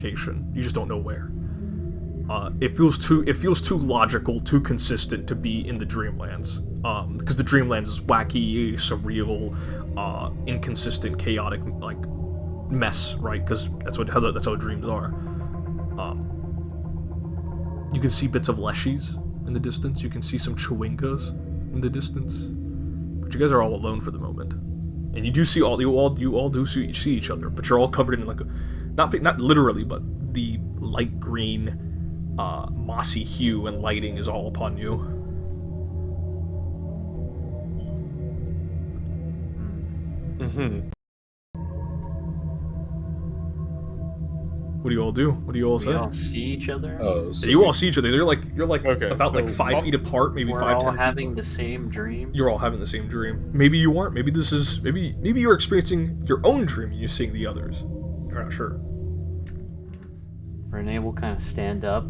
location. You just don't know where. It feels too logical, too consistent to be in the Dreamlands. Because the Dreamlands is wacky, surreal, inconsistent, chaotic, like mess, right? Because that's how dreams are. You can see bits of leshies in the distance. You can see some chewingas in the distance. But you guys are all alone for the moment, and you all do see each other. But you're all covered in like not literally, but the light green, mossy hue and lighting is all upon you. Mm-hmm. What do you all do? What do you all say? We all see each other. Oh, so You all see each other. You're like Okay, about like so 5 feet apart, maybe We're 5, all 10 having feet. the same dream. You're all having the same dream. Maybe you aren't. Maybe you're experiencing your own dream and you're seeing the others. You're not sure. Rene will kind of stand up.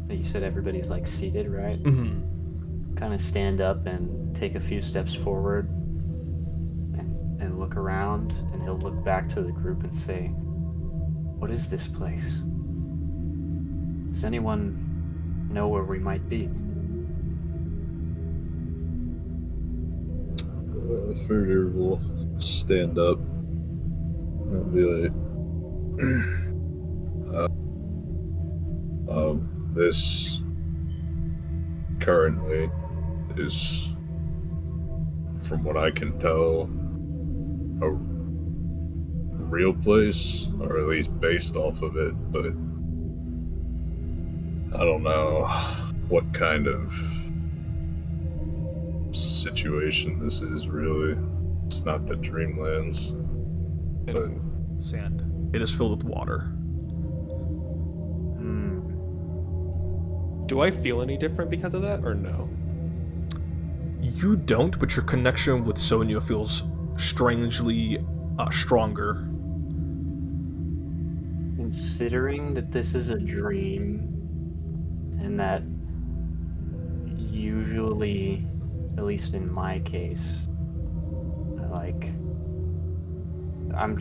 You said everybody's like seated, right? Mm-hmm. Kind of stand up and take a few steps forward and look around, and he'll look back to the group and say, "What is this place? Does anyone know where we might be?" Feredir will stand up and be like, this currently is, from what I can tell, a real place, or at least based off of it, but I don't know what kind of situation this is, really. It's not the Dreamlands, but Sand. It is filled with water. Do I feel any different because of that, or no? You don't, but your connection with Sonia feels strangely stronger. Considering that this is a dream, and that usually, at least in my case, I'm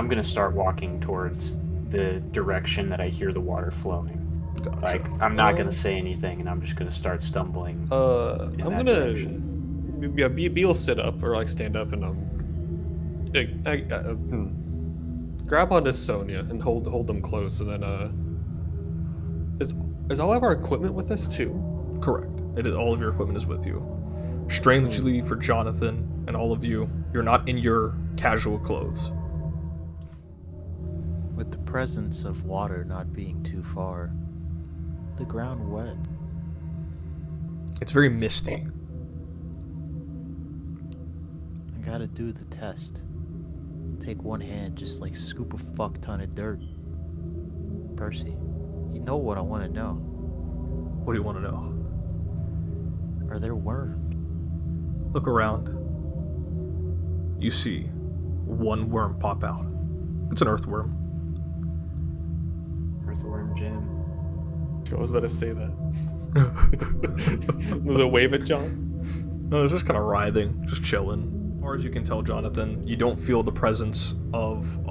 gonna start walking towards the direction that I hear the water flowing. Gotcha. Like, I'm not gonna say anything, and I'm just gonna start stumbling. I'm that gonna, direction. yeah, B will sit up or like stand up and grab onto Sonia and hold them close, and then is all of our equipment with us too? Correct. All of your equipment is with you. Strangely for Jonathan and all of you, you're not in your casual clothes. With the presence of water not being too far, the ground wet. It's very misty. I gotta do the test. Take one hand, just like scoop a fuck ton of dirt. Percy, you know what I want to know. What do you want to know? Are there worms? Look around. You see one worm pop out. It's an earthworm. Earthworm Jim. I was about to say that. Was it wave at John? No, it's just kind of writhing, just chilling. As far as you can tell, Jonathan, you don't feel the presence of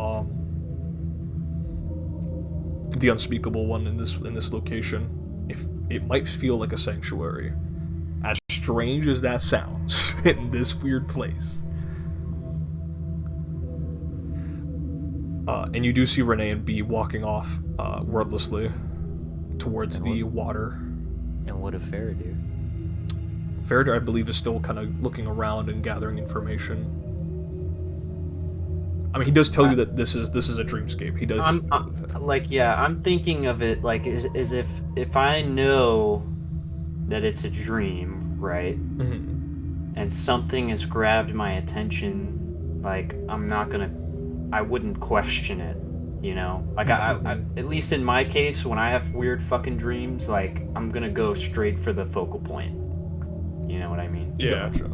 the unspeakable one in this location. If it might feel like a sanctuary, as strange as that sounds, in this weird place. And you do see Rene and B walking off wordlessly towards the water. And what of Feredir? Feredir, I believe, is still kind of looking around and gathering information. I mean, he does tell you that this is a dreamscape. He does. I'm thinking of it like as if I know that it's a dream, right? Mm-hmm. And something has grabbed my attention, like I wouldn't question it, you know? Like I at least in my case, when I have weird fucking dreams, like I'm gonna go straight for the focal point. You know what I mean? Yeah. Gotcha.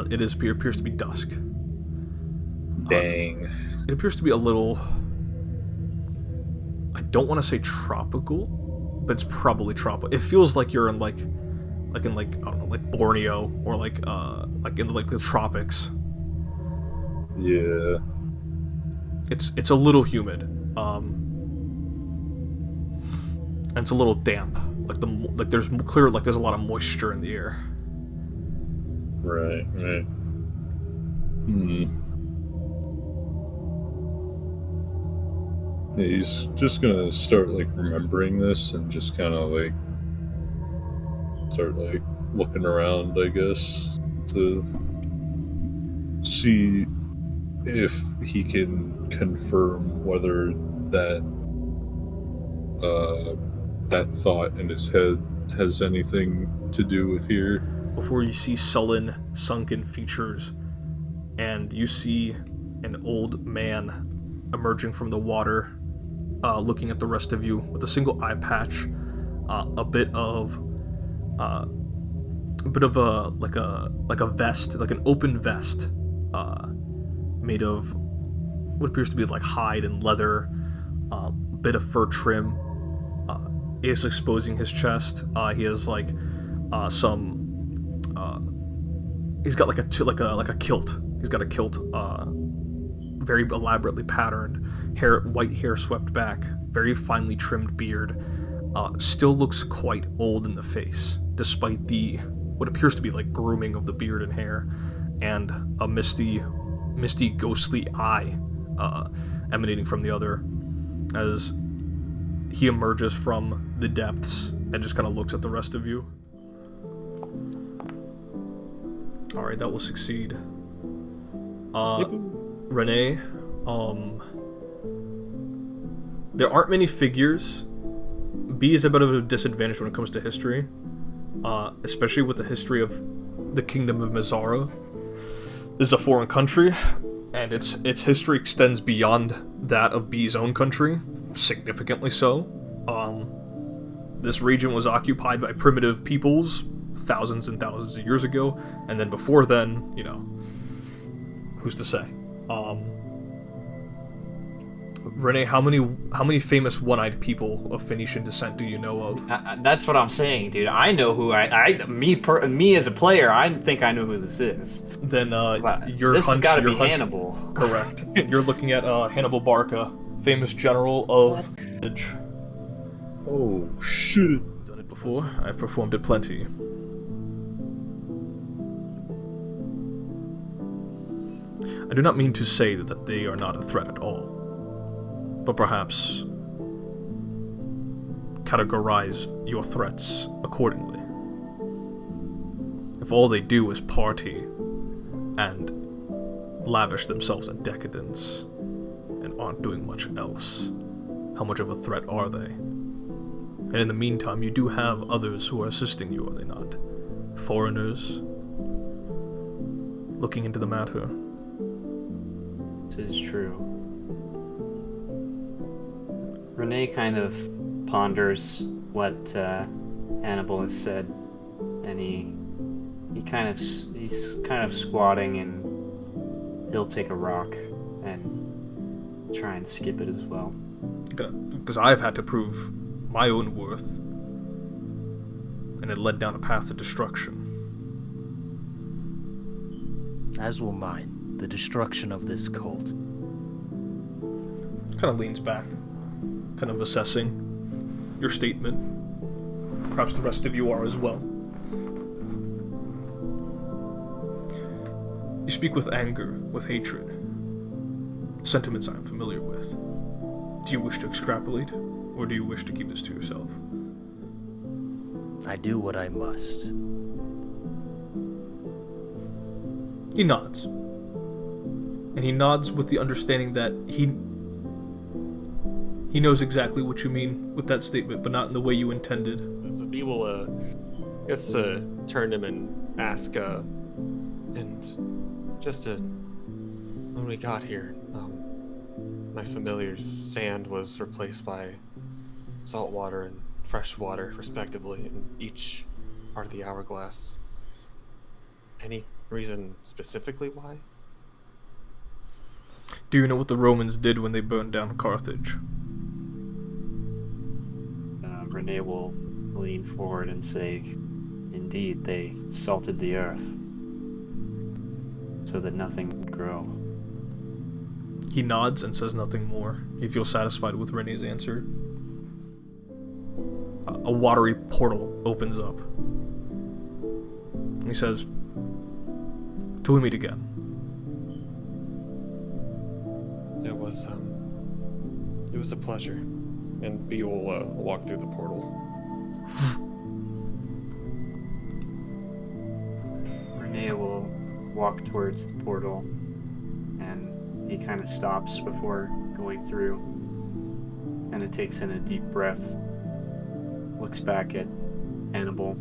It appears to be dusk. dang. It appears to be a little, I don't want to say tropical, but it's probably tropical. It feels like you're in like I don't know, like Borneo, or like in the tropics. Yeah. it's a little humid, and it's a little damp. There's a lot of moisture in the air. Right. Yeah, he's just gonna start like remembering this and just kind of like start like looking around, I guess, to see if he can confirm whether that that thought in his head has anything to do with here. Before you see sullen, sunken features, and you see an old man emerging from the water, looking at the rest of you with a single eye patch, a bit of a vest, like an open vest, made of what appears to be like hide and leather, bit of fur trim, is exposing his chest. He has like he's got like a kilt. He's got a kilt, very elaborately patterned, white hair swept back, very finely trimmed beard. Still looks quite old in the face, despite what appears to be like grooming of the beard and hair, and a misty, ghostly eye emanating from the other, as he emerges from the depths and just kind of looks at the rest of you. Alright, that will succeed. Rene, there aren't many figures. B is a bit of a disadvantage when it comes to history, especially with the history of the Kingdom of Mizara. This is a foreign country, and its history extends beyond that of B's own country, significantly so. This region was occupied by primitive peoples thousands and thousands of years ago, and then before then, who's to say? Rene, how many famous one-eyed people of Phoenician descent do you know of? That's what I'm saying, dude. I know who me as a player. I think I know who this is. Then this has got to be Hannibal. Correct. You're looking at Hannibal Barca, famous general of. Oh shit! Done it before. I've performed it plenty. I do not mean to say that they are not a threat at all, but perhaps categorize your threats accordingly. If all they do is party and lavish themselves in decadence and aren't doing much else, how much of a threat are they? And in the meantime, you do have others who are assisting you, are they not? Foreigners looking into the matter. This is true. Rene kind of ponders what Hannibal has said, and he's kind of squatting, and he'll take a rock and try and skip it as well. Because I've had to prove my own worth, and it led down a path to destruction. As will mine. The destruction of this cult. Kind of leans back, kind of assessing your statement. Perhaps the rest of you are as well. You speak with anger, with hatred. Sentiments I am familiar with. Do you wish to extrapolate, or do you wish to keep this to yourself? I do what I must. He nods. And he nods with the understanding that he knows exactly what you mean with that statement, but not in the way you intended. So we will, turn to him and ask, and just when we got here, my familiar's sand was replaced by salt water and fresh water, respectively, in each part of the hourglass. Any reason specifically why? Do you know what the Romans did when they burned down Carthage? Rene will lean forward and say, indeed, they salted the earth so that nothing would grow. He nods and says nothing more. He feels satisfied with Rene's answer. A watery portal opens up. He says, "Till we meet again." It was a pleasure. And B will walk through the portal. Rene will walk towards the portal, and he kind of stops before going through. Kind of takes in a deep breath, looks back at Hannibal,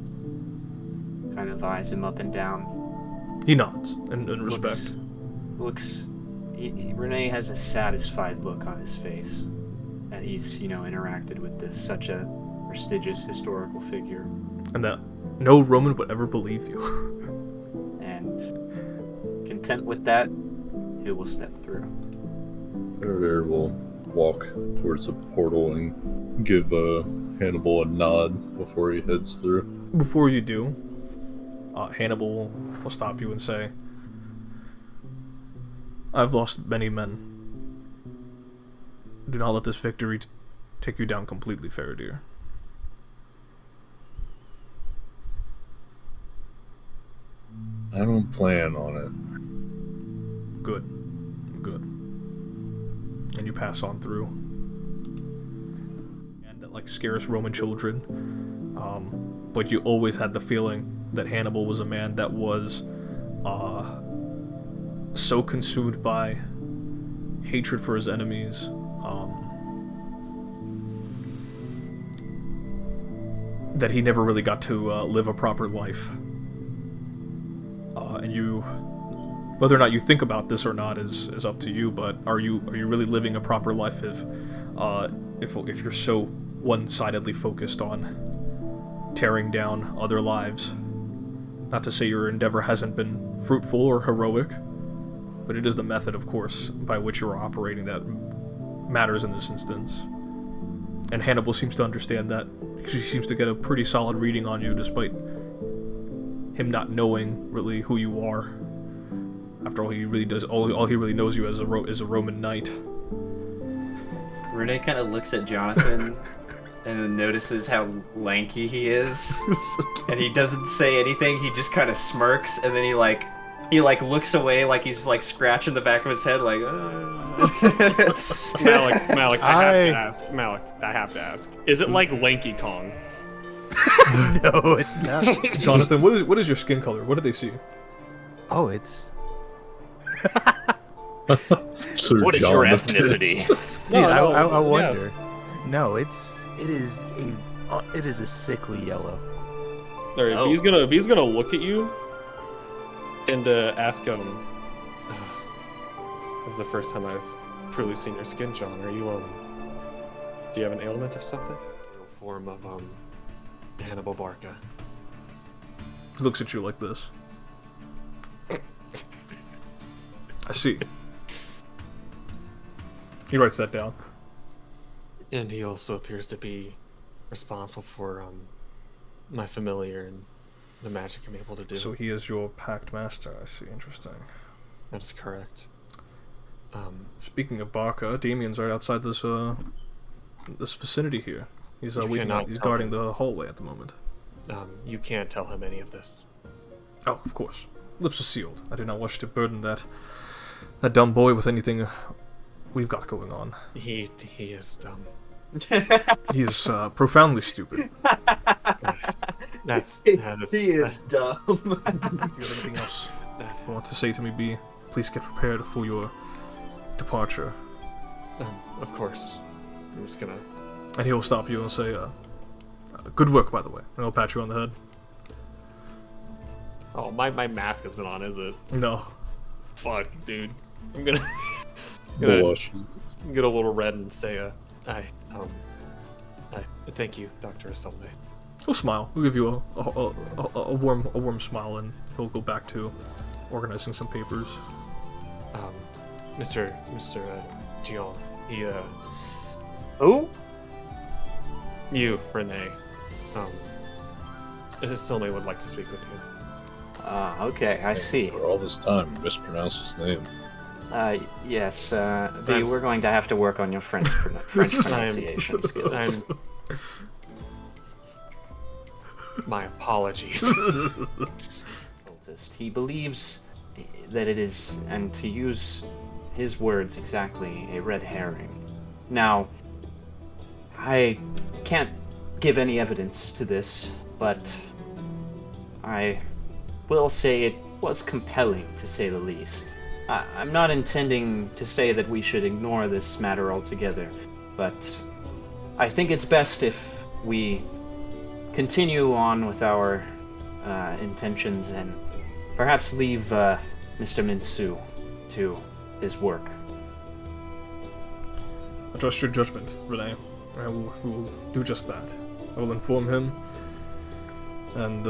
kind of eyes him up and down. He nods in respect. Rene has a satisfied look on his face that he's, interacted with such a prestigious historical figure. And that no Roman would ever believe you. And content with that, he will step through. Feredir will walk towards the portal and give Hannibal a nod before he heads through. Before you do, Hannibal will stop you and say, "I've lost many men. Do not let this victory take you down completely, Feredir." I don't plan on it. Good. And you pass on through. And that, scares Roman children. But you always had the feeling that Hannibal was a man that was so consumed by hatred for his enemies, that he never really got to live a proper life. And you, whether or not you think about this or not is up to you. But are you really living a proper life if you're so one-sidedly focused on tearing down other lives? Not to say your endeavor hasn't been fruitful or heroic, but it is the method, of course, by which you're operating that matters in this instance. And Hannibal seems to understand that. He seems to get a pretty solid reading on you, despite him not knowing really who you are. After all, he really does. All he really knows you as is a Roman knight. Rene kind of looks at Jonathan and then notices how lanky he is, and he doesn't say anything. He just kind of smirks, and then he looks away, like he's scratching the back of his head, like. Malik, I have to ask. Is it like Lanky Kong? No, it's not. Jonathan, what is your skin color? What did they see? Oh, it's. What is your ethnicity? Dude, I wonder. Yes. No, it is a sickly yellow. All right, B's gonna look at you and ask him. This is the first time I've truly seen your skin, John. Are you do you have an ailment of something? No form of Hannibal Barca. He looks at you like this. I see. He writes that down. And he also appears to be responsible for my familiar and the magic I'm able to do. So he is your pact master. I see. Interesting. That's correct. Speaking of Barca, Damien's right outside this vicinity here. He's he's guarding the hallway at the moment. You can't tell him any of this. Oh, of course. Lips are sealed. I do not wish to burden that dumb boy with anything we've got going on. He is dumb. He is profoundly stupid. He is dumb. If you have anything else you want to say to me, B, please get prepared for your departure. Of course. I'm just gonna... And he'll stop you and say, good work, by the way. And he'll pat you on the head. Oh, my mask isn't on, is it? No. Fuck, dude. I'm gonna get a little red and say, I thank you, Dr. Isolde. He'll smile. He'll give you a warm smile, and he'll go back to organizing some papers. Mr. Dion, he, Who? You, Rene. Isolde would like to speak with you. Okay, I see. For all this time, you mispronounced his name. Yes, B, we're going to have to work on your French pronunciation skills. My apologies. He believes that it is, and to use his words exactly, a red herring. Now, I can't give any evidence to this, but I will say it was compelling, to say the least. I'm not intending to say that we should ignore this matter altogether, but I think it's best if we continue on with our intentions and perhaps leave Mr. Min-soo to his work. I trust your judgment, Rene. We will do just that. I will inform him. And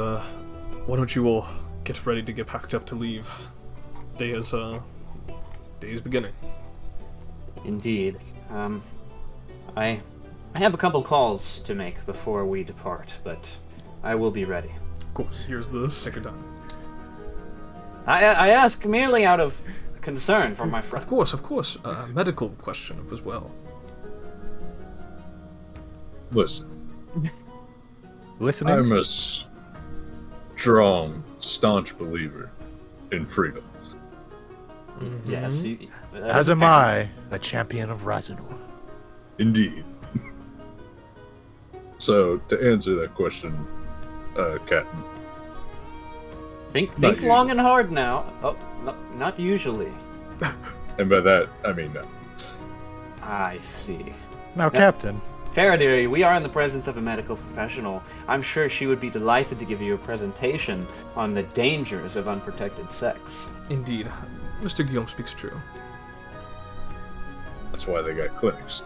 why don't you all get ready to get packed up to leave? Day is beginning. Indeed. I have a couple calls to make before we depart, but I will be ready. Of course. Here's this. Take your time. I ask merely out of concern for my friend. Of course. Medical question as well. Listen, Listening? I'm a strong, staunch believer in freedom. Yes. As am I, a champion of Razanor. Indeed. So, to answer that question, Captain, Think long and hard now. Oh, no, not usually. and by that, I mean no. I see. Now, Captain, Feredir, we are in the presence of a medical professional. I'm sure she would be delighted to give you a presentation on the dangers of unprotected sex. Indeed. Mr. Guillaume speaks true. That's why they got clinics.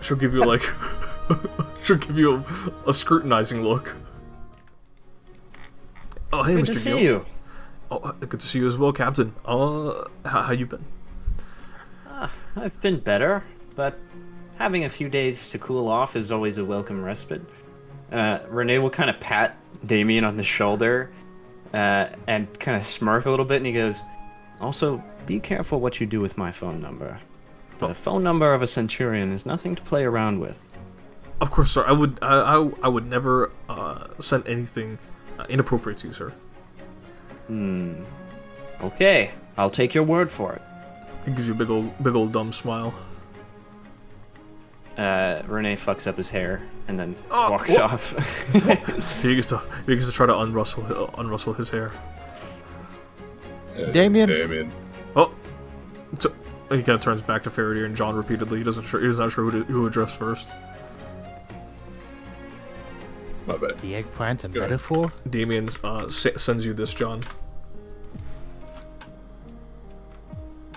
She'll give you she'll give you a scrutinizing look. Oh, hey, Good Mr. to see Guillaume. you. Oh, good to see you as well, Captain. How you been? I've been better, but having a few days to cool off is always a welcome respite. Rene will kind of pat Damien on the shoulder and kind of smirk a little bit, and he goes, "Also, be careful what you do with my phone number. The phone number of a centurion is nothing to play around with." Of course, sir. I would never send anything inappropriate to you, sir. Okay, I'll take your word for it. He gives you a big old dumb smile. Rene fucks up his hair and then Oh, walks what? off. He gets to try to unrustle his hair. Damien? Oh, so he kind of turns back to Feredir and John repeatedly. He's not sure who to address first. My bad. The eggplant and Go ahead. metaphor? Damien sends you this, John.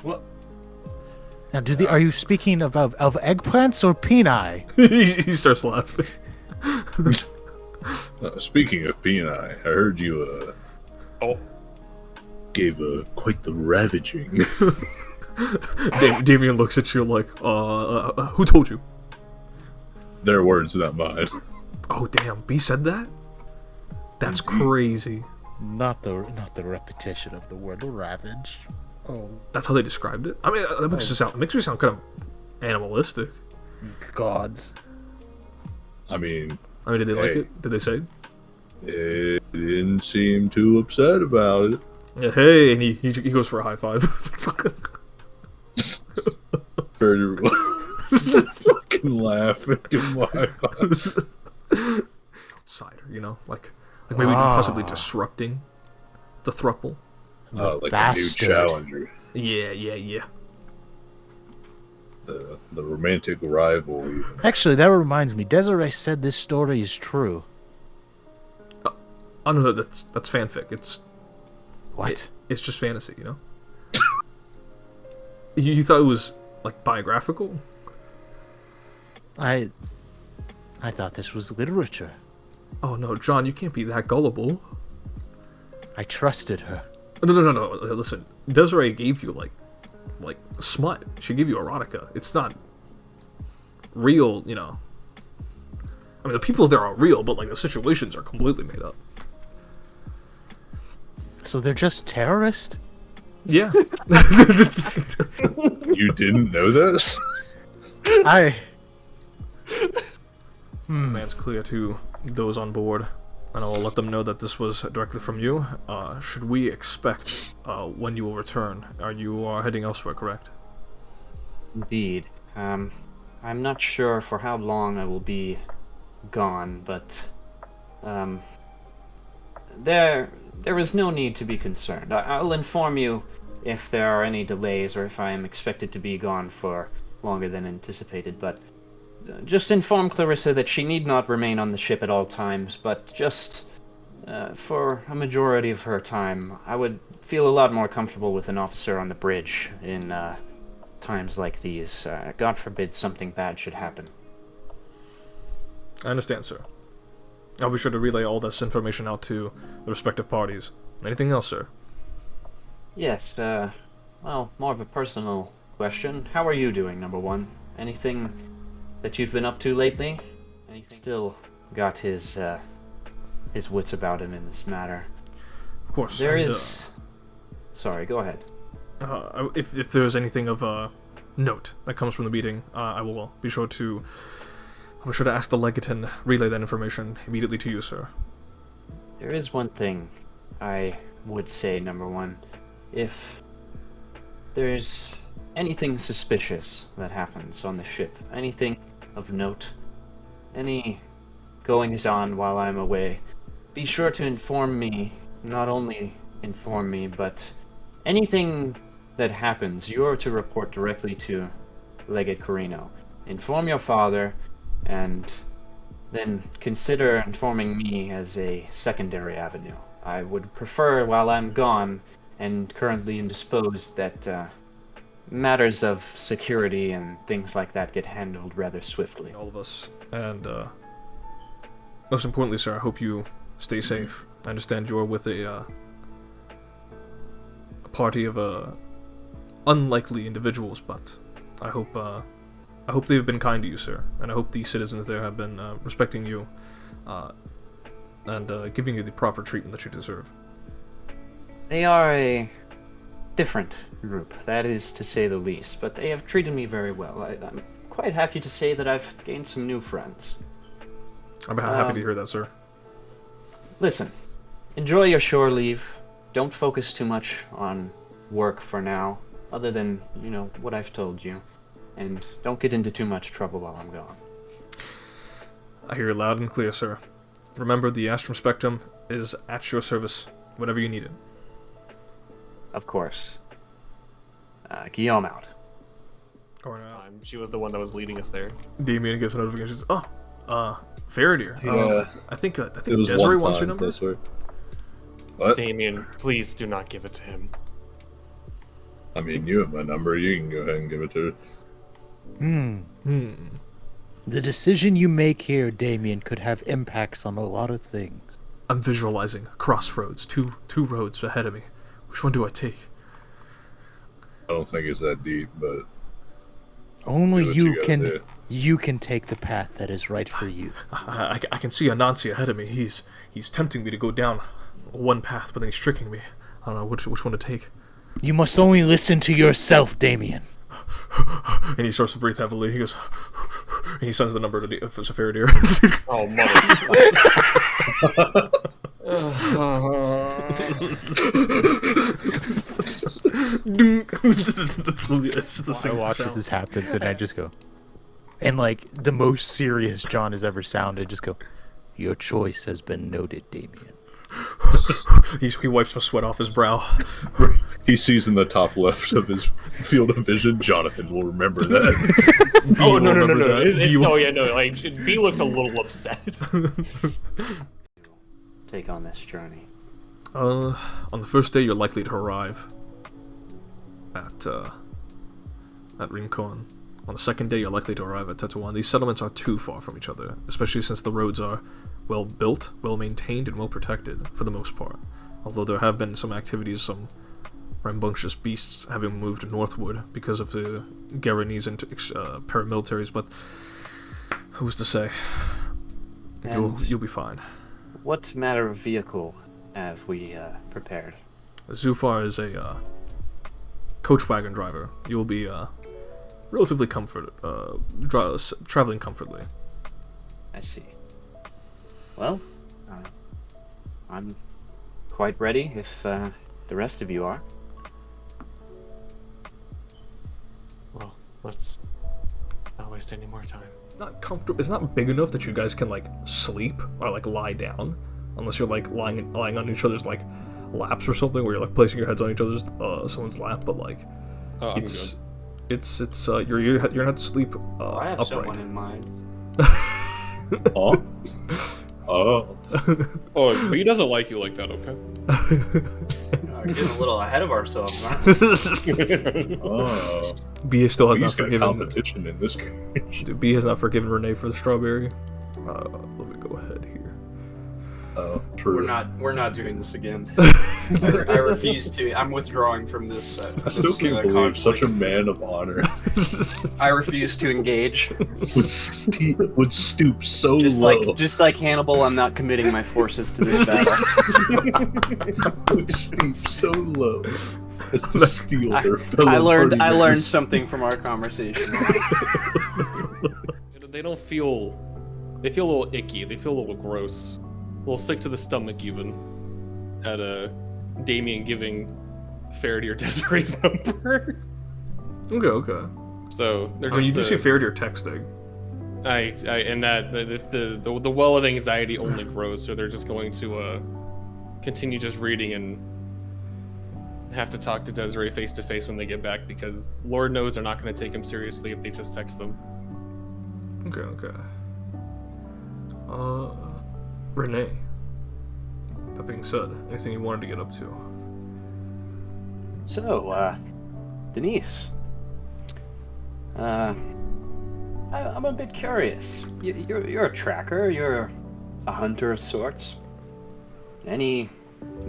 What? Now, are you speaking of eggplants or peni? He starts laughing. Speaking of P&I heard you gave quite the ravaging. Damien looks at you like, who told you? Their words, not mine. Oh, damn, B said that? That's crazy. Not the repetition of the word ravage. Oh, That's how they described it? I mean, that makes me sound kind of animalistic. gods. I mean, Did they like it? Did they say? it didn't seem too upset about it. Yeah, hey, and he goes for a high five. Very just fucking laughing. Give my high five. Cider, like maybe possibly disrupting the thruple. Like Bastard. a new challenger. Yeah. The romantic rivalry. Actually, that reminds me. Desiree said this story is true. I know that's fanfic. It's just fantasy, You thought it was like biographical? I thought this was literature. Oh no, John, you can't be that gullible. I trusted her. No. Listen, Desiree gave you like smut. She gave you erotica. It's not real, I mean, the people there are real, but like the situations are completely made up. So they're just terrorists? Yeah. You didn't know this? Man's clear to those on board, and I'll let them know that this was directly from you. Should we expect when you will return? You are heading elsewhere, correct? Indeed. I'm not sure for how long I will be gone, but there is no need to be concerned. I'll inform you if there are any delays or if I am expected to be gone for longer than anticipated, but just inform Clarissa that she need not remain on the ship at all times, but just for a majority of her time, I would feel a lot more comfortable with an officer on the bridge in times like these. God forbid something bad should happen. I understand, sir. I'll be sure to relay all this information out to the respective parties. Anything else, sir? Yes, well, more of a personal question. How are you doing, number one? Anything that you've been up to lately? Anything? Still got his wits about him in this matter. Of course. There is... Sorry, go ahead. If there's anything of note that comes from the meeting, I will be sure to... I'll be sure to ask the legate and relay that information immediately to you, sir. There is one thing I would say, number one. If there's anything suspicious that happens on the ship, anything of note, any goings-on while I'm away, be sure to inform me. Not only inform me, but anything that happens, you're to report directly to Legate Carino. Inform your father, and then consider informing me as a secondary avenue. I would prefer, while I'm gone and currently indisposed, that matters of security and things like that get handled rather swiftly. All of us. And most importantly, sir, I hope you stay safe. I understand you're with a party of unlikely individuals, but I hope they've been kind to you, sir, and I hope the citizens there have been respecting you and giving you the proper treatment that you deserve. They are a different group, that is to say the least, but they have treated me very well. I'm quite happy to say that I've gained some new friends. I'm happy to hear that, sir. Listen, enjoy your shore leave. Don't focus too much on work for now, other than, what I've told you. And don't get into too much trouble while I'm gone. I hear you loud and clear, sir. Remember, the Astrum Spectrum is at your service whenever you need it. Of course. Guillaume out. She was the one that was leading us there. Damien gets a notification. Feredir. Yeah. I think It was Desiree one wants your time, number. this way. What? Damien, please do not give it to him. I mean, you have my number. You can go ahead and give it to her. The decision you make here, Damien, could have impacts on a lot of things. I'm visualizing crossroads, two roads ahead of me. Which one do I take? I don't think it's that deep, but Only do what you you gotta can. do. You can take the path that is right for you. I can see Anansi ahead of me. He's tempting me to go down one path, but then he's tricking me. I don't know which one to take. You must only listen to yourself, Damien. And he starts to breathe heavily. He goes, and he sends the number to Feredir. Oh, mother. It's just a I single watch sound. as this happens, and I just go, and like the most serious John has ever sounded, just go, "Your choice has been noted, Damien." He wipes some sweat off his brow. he sees in the top left of his field of vision, Jonathan will remember that. Oh, no. remember that. Like, B looks a little upset. Take on this journey. On the first day, you're likely to arrive at Rincon. On the second day, you're likely to arrive at Tetouan. These settlements are too far from each other, especially since the roads are well built, well maintained, and well protected for the most part. Although there have been some activities, some rambunctious beasts having moved northward because of the Garanese and paramilitaries, but who's to say? You'll be fine. What matter of vehicle have we prepared? Zufar is a coach wagon driver. You'll be relatively traveling comfortably. I see. Well, I'm quite ready if the rest of you are. Well, let's not waste any more time. Not comfortable. It's not big enough that you guys can like sleep or like lie down, unless you're like lying on each other's like laps or something, where you're like placing your heads on each other's someone's lap. But like, I'm it's good. you're gonna have to sleep I have upright. someone in mind. Oh. Oh. Oh, but he doesn't like you like that, okay? We're getting a little ahead of ourselves, aren't we? Oh. B still has He's not got forgiven. competition in this case. B has not forgiven Rene for the strawberry. Let me go ahead here. Oh, true. We're not doing this again. I refuse to. I'm withdrawing from this. I still can't believe conflict. such a man of honor I refuse to engage. would stoop so Just low. like Hannibal, I'm not committing my forces to this battle. Would stoop so low as to steal their fellow I party learned members. something from our conversation. They don't feel... They feel a little icky. They feel a little gross. A little sick to the stomach, even. At Damien giving Feredir Desiree's number. Okay. So, they're I just... mean, you do see Feredir texting. And that the well of anxiety only grows, so they're just going to continue just reading and have to talk to Desiree face to face when they get back, because Lord knows they're not going to take him seriously if they just text them. Okay. Rene. That being said, anything you wanted to get up to? So, Denise. I'm a bit curious. You're a tracker. You're a hunter of sorts. Any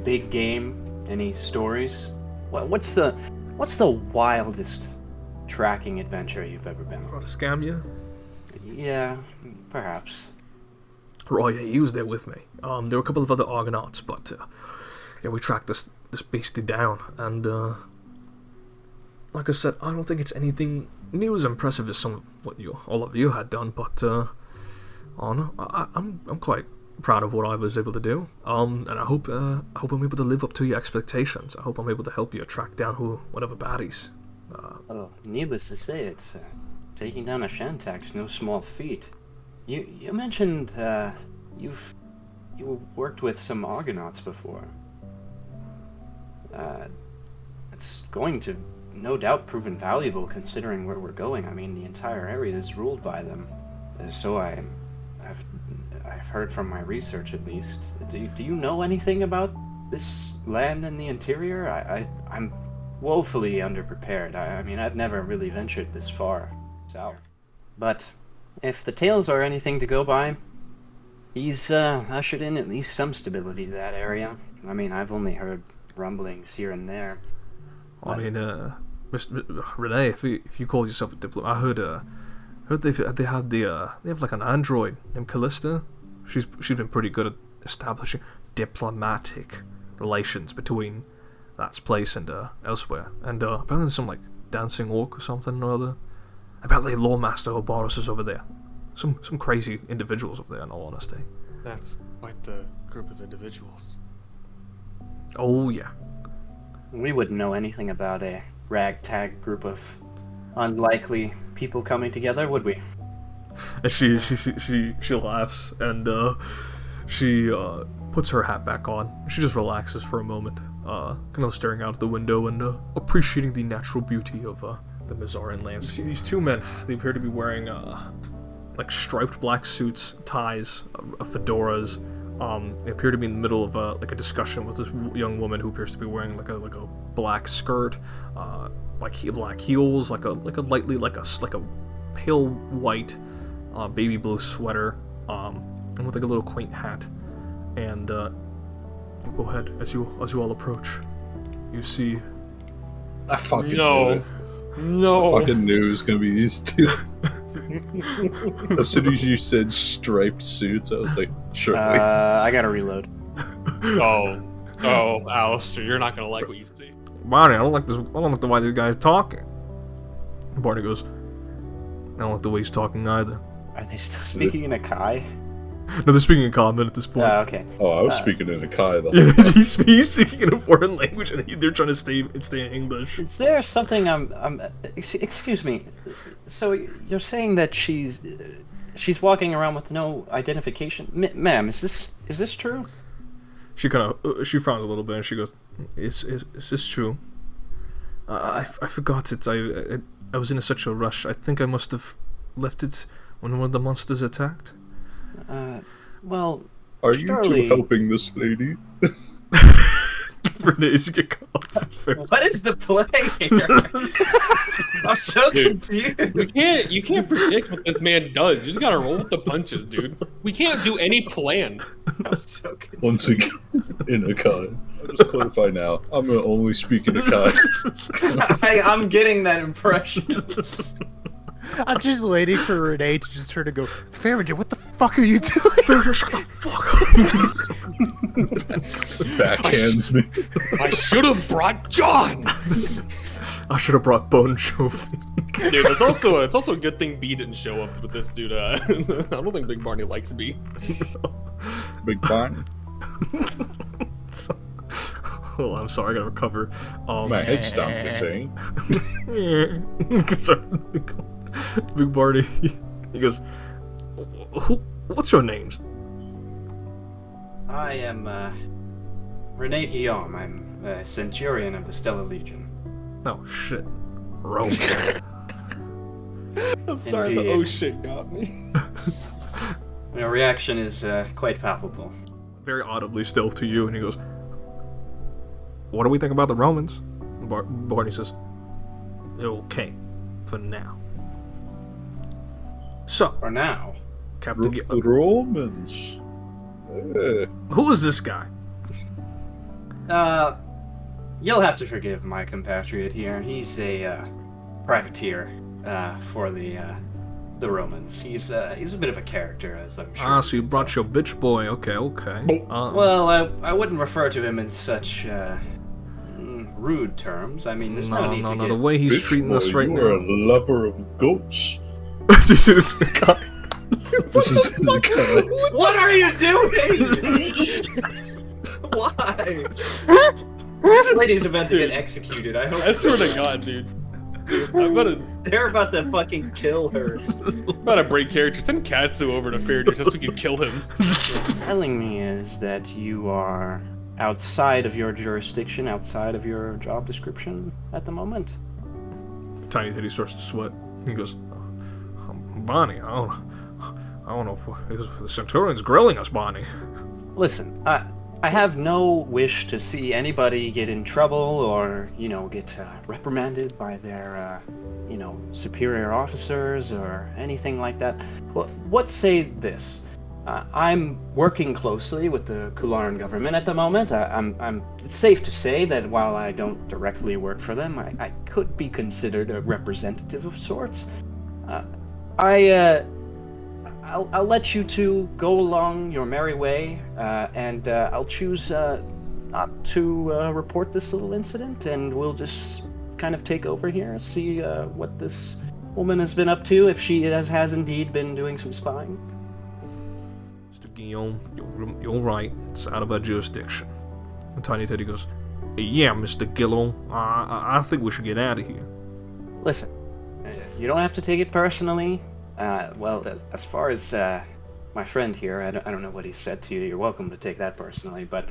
big game? Any stories? What's the wildest tracking adventure you've ever been on? Try to scam you? Yeah, perhaps. Oh yeah, he was there with me. There were a couple of other Argonauts, but yeah, we tracked this beastie down, and like I said, I don't think it's anything near as impressive as some of what all of you had done, but I'm quite proud of what I was able to do. And I hope I'm able to live up to your expectations. I hope I'm able to help you track down whatever baddies. Needless to say, it's taking down a Shantak's no small feat. You mentioned you worked with some Argonauts before. It's going to no doubt prove invaluable considering where we're going. I mean, the entire area is ruled by them. So I've heard from my research, at least. Do you know anything about this land in the interior? I'm woefully underprepared. I mean, I've never really ventured this far south. But if the tales are anything to go by, he's ushered in at least some stability to that area. I mean, I've only heard rumblings here and there. I mean, Mr. Rene, if you call yourself a diplomat, I heard they have like an android named Callista. She's been pretty good at establishing diplomatic relations between that place and elsewhere. And apparently there's some like dancing orc or something or other. Apparently Lawmaster Obaros is over there. Some crazy individuals over there, in all honesty. That's quite the group of individuals. Oh yeah. We wouldn't know anything about a ragtag group of unlikely people coming together, would we? And she laughs and she puts her hat back on. She just relaxes for a moment, kind of staring out the window and appreciating the natural beauty of the Mazarin lands. See these two men? They appear to be wearing like striped black suits, ties, fedoras. They appear to be in the middle of like a discussion with this young woman who appears to be wearing like a black skirt, black heels, like a lightly like a pale white baby blue sweater, and with like a little quaint hat. And go ahead as you all approach. You see. I fucking knew No. it. No. I fucking knew it was gonna be these two. As soon as you said striped suits, I was like, sure. I gotta reload. Oh, Alistair, you're not gonna like what you see. Barney, I don't like this. I don't like the way this guy's talking. Barney goes, I don't like the way he's talking either. Are they still speaking in Akai? No, they're speaking in common at this point. Oh, okay. Oh, I was speaking in Akai the Yeah, whole time. he's speaking in a foreign language, and they're trying to stay in English. Is there something excuse me. So you're saying that she's walking around with no identification? Ma'am, is this true? She kind of she frowns a little bit, and she goes, "Is this true? I forgot it. I was in such a rush. I think I must have left it when one of the monsters attacked." Well, Are you surely... two helping this lady? Renee's get caught. What is the play here? I'm so confused. You can't predict what this man does. You just gotta roll with the punches, dude. We can't do any plan. I'm so confused. Once again, in Akai. I'll just clarify now. I'm gonna only speak in Akai. I'm getting that impression. I'm just waiting for Rene to just turn to go, Feredir, what the fuck are you doing? Feredir, shut the fuck up! Backhands me. I should have brought John. I should have brought Bone Jovi. Dude, it's also a good thing B didn't show up with this dude. I don't think Big Barney likes B. Big Barney. Oh, I'm sorry, I gotta recover. My head's down this thing. Big Barney, he goes, what's your names? I am Rene Guillaume. I'm a Centurion of the Stellar Legion. Oh shit, Rome. I'm sorry, Indeed. the oh shit got me. Your reaction is quite palpable. Very audibly still to you, and he goes, what do we think about the Romans? Barney says, okay, for now. So, For now. Captain Romans. who is this guy? You'll have to forgive my compatriot here. He's a privateer for the Romans. He's a bit of a character, as I'm sure. Ah, so you brought your bitch boy. Okay. Well, I wouldn't refer to him in such rude terms. I mean, there's no need to no. get... The way he's Bitch treating boy, us right you are now. a lover of goats. Do you see this guy? This is in Akai. What are you doing? Why? This lady's about to get executed. I hope. I swear to God, dude. They're about to fucking kill her. I'm about to break character. Send Katsu over to Feredir just so we can kill him. What you're telling me is that you are outside of your jurisdiction, outside of your job description at the moment. Tiny Teddy starts to sweat. He goes, Bonnie, I don't know if the Centurion's grilling us, Bonnie. Listen, I have no wish to see anybody get in trouble or, get reprimanded by their, superior officers or anything like that. Well, let's say this. I'm working closely with the Cularan government at the moment. It's safe to say that while I don't directly work for them, I could be considered a representative of sorts. I'll let you two go along your merry way, and I'll choose not to report this little incident, and we'll just kind of take over here and see what this woman has been up to, if she has indeed been doing some spying. Mr. Guillaume, you're right. It's out of our jurisdiction. And Tiny Teddy goes, yeah, Mr. Guillaume, I think we should get out of here. Listen, you don't have to take it personally. Well, as far as my friend here, I don't know what he said to you. You're welcome to take that personally, but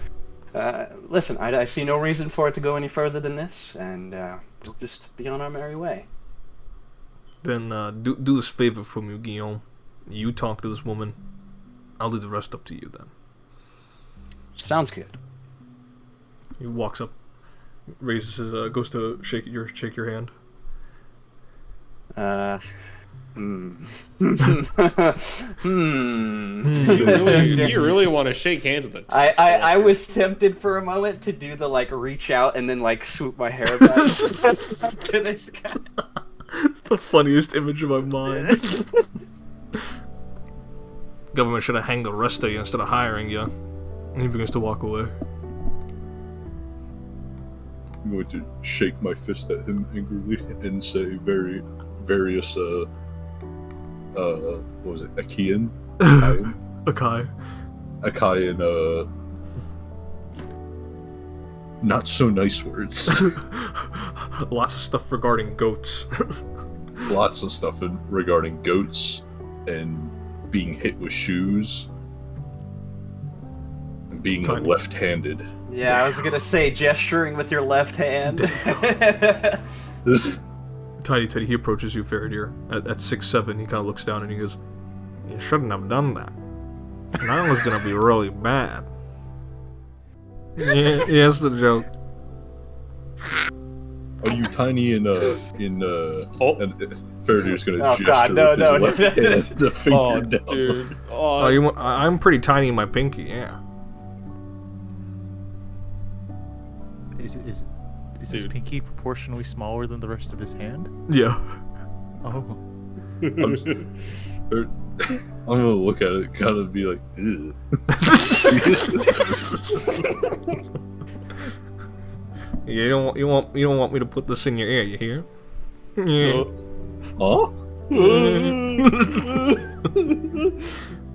listen, I see no reason for it to go any further than this, and we'll just be on our merry way. Then do this favor for me, Guillaume. You talk to this woman. I'll do the rest up to you then. Sounds good. He walks up, raises his, goes to shake your hand. You really want to shake hands with it? I was tempted for a moment to do the reach out and then swoop my hair back to this guy. It's the funniest image of my mind. Government should have hanged the rest of you instead of hiring you. And he begins to walk away. I'm going to shake my fist at him angrily and say various what was it, Achaean? Akai. Achaean, not so nice words. Lots of stuff regarding goats. Lots of stuff regarding goats and being hit with shoes and being Tiny. left-handed. Yeah, I was gonna say gesturing with your left hand. Tiny Teddy, he approaches you, Feredir. At 6'7", he kind of looks down and he goes, "You shouldn't have done that. That was gonna be really bad." Yeah, yes, the joke. Are you tiny and Faradir's gonna Oh, gesture God, no, with his no. left hand, the finger Oh, down. dude. Oh, I'm pretty tiny in my pinky, yeah. Is his Dude. pinky proportionally smaller than the rest of his hand? Yeah. Oh. I'm gonna look at it, kind of be like, ew. You don't want me to put this in your ear, you hear? Yeah. Huh?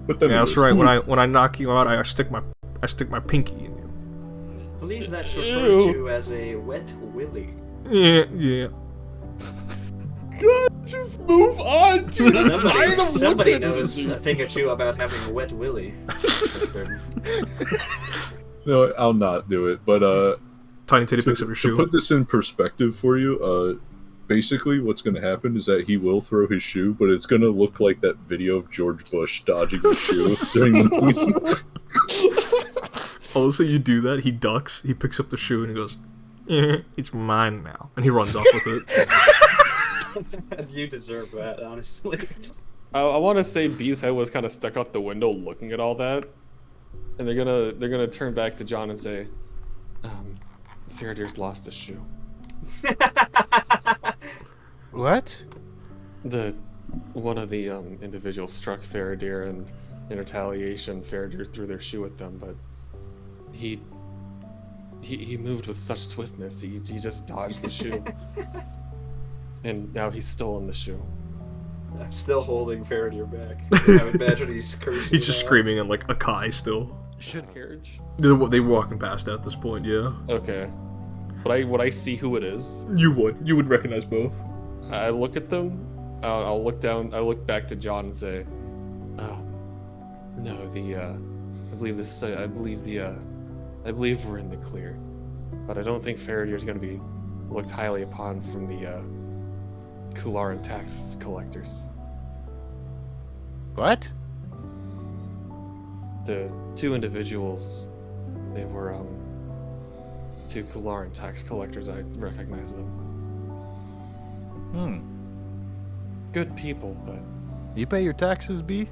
Put them Yeah, in that's those- right. When I knock you out, I stick my pinky in you. I believe that's referred to as a wet willy. Yeah. God, just move on, dude. I'm tired of Somebody looking at knows this. a thing or two about having a wet willy. No, I'll not do it. But Tiny Teddy picks up your to shoe. put this in perspective for you, basically what's going to happen is that he will throw his shoe, but it's going to look like that video of George Bush dodging the shoe during the Also, you do that, he ducks, he picks up the shoe, and he goes, "It's mine now," and he runs off with it. You deserve that, honestly. I want to say B's head was kind of stuck out the window looking at all that, and they're gonna turn back to John and say, Feredir's lost a shoe. What? One of the individuals struck Feredir, and in retaliation, Feredir threw their shoe at them, but he moved with such swiftness, he just dodged the shoe. And now he's stolen the shoe. I'm still holding Feredir back. I imagine he's cursing. He's just screaming at, like, Akai still. Carriage? They were walking past at this point, yeah. Okay. Would I see who it is? You would recognize both. I look at them. I'll look down. I look back to John and say, "Oh, no. I believe we're in the clear, but I don't think Feredir's going to be looked highly upon from the Cularo tax collectors. What? The two individuals, they were two Cularo tax collectors. I recognize them. Good people, but You pay your taxes, B?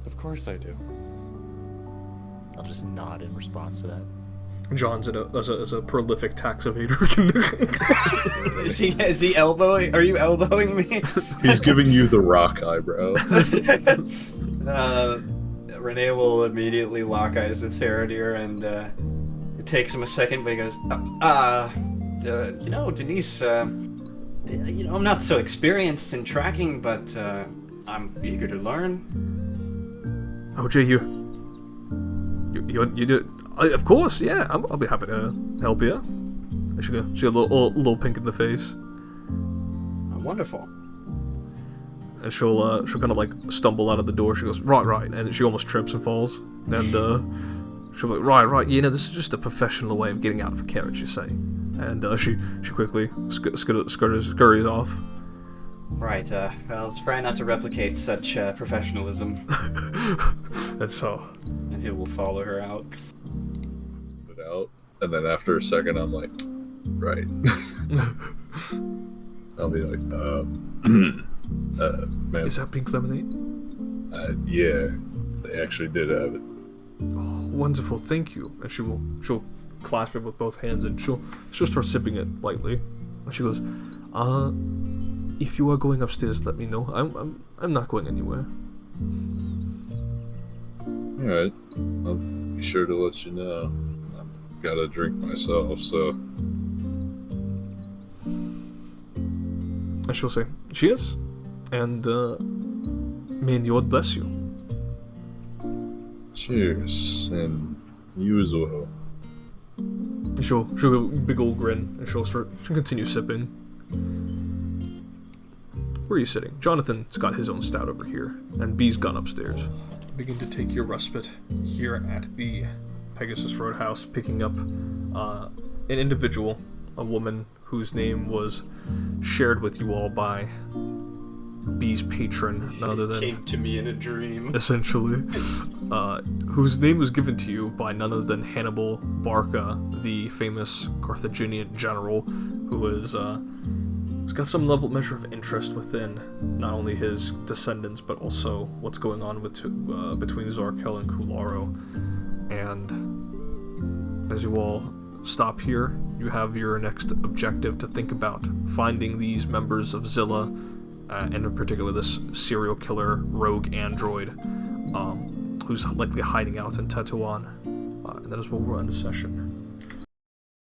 of course I do." I'll just nod in response to that. John's as a prolific tax evader. Is he elbowing? Are you elbowing me? He's giving you the rock eyebrow. Rene will immediately lock eyes with Feredir, and it takes him a second, but he goes, Denise, I'm not so experienced in tracking, but I'm eager to learn. Oh, Jay, you do. Of course, yeah. I'll be happy to help you. She got a little pink in the face, Wonderful. and she'll kind of like stumble out of the door. She goes, right, and she almost trips and falls. And she'll be like, right. This is just a professional way of getting out of a carriage, you say. And she quickly scurries off. Right, well, let's try not to replicate such professionalism, And so, and he will follow her out. It out, and then after a second, I'm like, right. I'll be like, man, is that pink lemonade? yeah, they actually did have it. Oh, wonderful, thank you. And she'll clasp it with both hands, and she'll start sipping it lightly. And she goes, if you are going upstairs, let me know. I'm not going anywhere. All right, I'll be sure to let you know. I've got a drink myself, so And she'll say, she is. And may the Lord bless you. Cheers, and you as well. And she'll give a big old grin, and she'll continue sipping. Where are you sitting? Jonathan's got his own stout over here, and B's gone upstairs. Begin to take your respite here at the Pegasus Roadhouse, picking up an individual, a woman whose name was shared with you all by B's patron, none other than... Came to me in a dream. Essentially. Whose name was given to you by none other than Hannibal Barca, the famous Carthaginian general, who is... He's got some measure of interest within not only his descendants, but also what's going on between Xarkell and Cularo. And as you all stop here, you have your next objective to think about: finding these members of Zilla, and in particular this serial killer rogue android, who's likely hiding out in Tetouan. And that is where we'll end the session.